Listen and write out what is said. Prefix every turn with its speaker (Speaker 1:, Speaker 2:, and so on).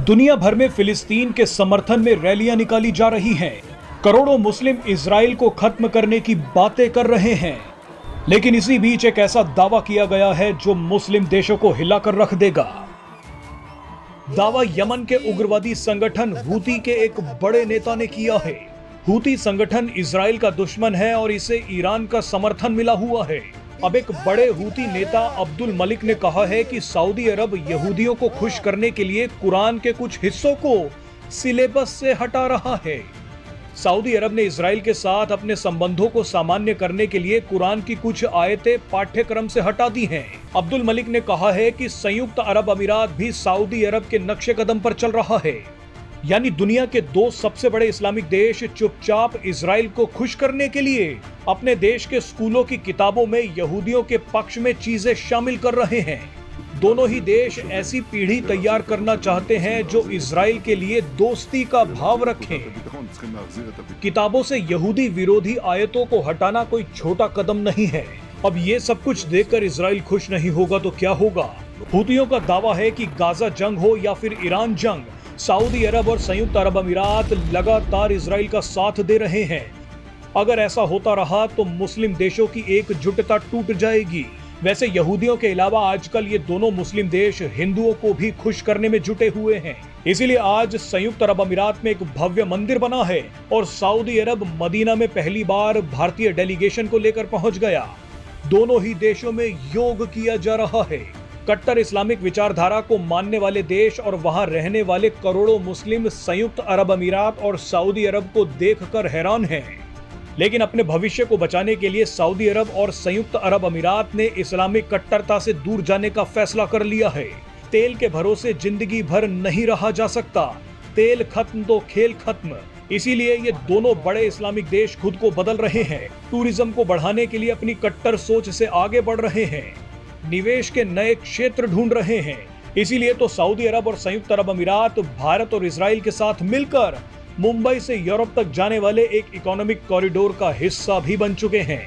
Speaker 1: दुनिया भर में फिलिस्तीन के समर्थन में रैलियां निकाली जा रही हैं। करोड़ों मुस्लिम इजराइल को खत्म करने की बातें कर रहे हैं, लेकिन इसी बीच एक ऐसा दावा किया गया है जो मुस्लिम देशों को हिलाकर रख देगा। दावा यमन के उग्रवादी संगठन हूती के एक बड़े नेता ने किया है। हूती संगठन इजराइल का दुश्मन है और इसे ईरान का समर्थन मिला हुआ है। अब एक बड़े हूती नेता अब्दुल मलिक ने कहा है कि सऊदी अरब यहूदियों को खुश करने के लिए कुरान के कुछ हिस्सों को सिलेबस से हटा रहा है। सऊदी अरब ने इजराइल के साथ अपने संबंधों को सामान्य करने के लिए कुरान की कुछ आयतें पाठ्यक्रम से हटा दी हैं। अब्दुल मलिक ने कहा है कि संयुक्त अरब अमीरात भी सऊदी अरब के नक्शे कदम पर चल रहा है, यानी दुनिया के दो सबसे बड़े इस्लामिक देश चुपचाप इजराइल को खुश करने के लिए अपने देश के स्कूलों की किताबों में यहूदियों के पक्ष में चीजें शामिल कर रहे हैं। दोनों ही देश ऐसी पीढ़ी तैयार करना चाहते हैं जो इजराइल के लिए दोस्ती का भाव रखें। किताबों से यहूदी विरोधी आयतों को हटाना कोई छोटा कदम नहीं है। अब ये सब कुछ देखकर इजराइल खुश नहीं होगा तो क्या होगा? हूतियों का दावा है कि गाजा जंग हो या फिर ईरान जंग, सऊदी अरब और संयुक्त अरब अमीरात लगातार इजराइल का साथ दे रहे हैं। अगर ऐसा होता रहा तो मुस्लिम देशों की एकजुटता टूट जाएगी। वैसे यहूदियों के अलावा आजकल ये दोनों मुस्लिम देश हिंदुओं को भी खुश करने में जुटे हुए हैं। इसीलिए आज संयुक्त अरब अमीरात में एक भव्य मंदिर बना है और सऊदी अरब मदीना में पहली बार भारतीय डेलीगेशन को लेकर पहुंच गया। दोनों ही देशों में योग किया जा रहा है। कट्टर इस्लामिक विचारधारा को मानने वाले देश और वहां रहने वाले करोड़ों मुस्लिम संयुक्त अरब अमीरात और सऊदी अरब को देखकर हैरान हैं। लेकिन अपने भविष्य को बचाने के लिए सऊदी अरब और संयुक्त अरब अमीरात ने इस्लामिक कट्टरता से दूर जाने का फैसला कर लिया है। तेल के भरोसे जिंदगी भर नहीं रहा जा सकता। तेल खत्म तो खेल खत्म। इसीलिए ये दोनों बड़े इस्लामिक देश खुद को बदल रहे हैं। टूरिज्म को बढ़ाने के लिए अपनी कट्टर सोच से आगे बढ़ रहे हैं। निवेश के नए क्षेत्र ढूंढ रहे हैं। इसीलिए तो सऊदी अरब और संयुक्त अरब अमीरात भारत और इजराइल के साथ मिलकर मुंबई से यूरोप तक जाने वाले एक इकोनॉमिक कॉरिडोर का हिस्सा भी बन चुके हैं।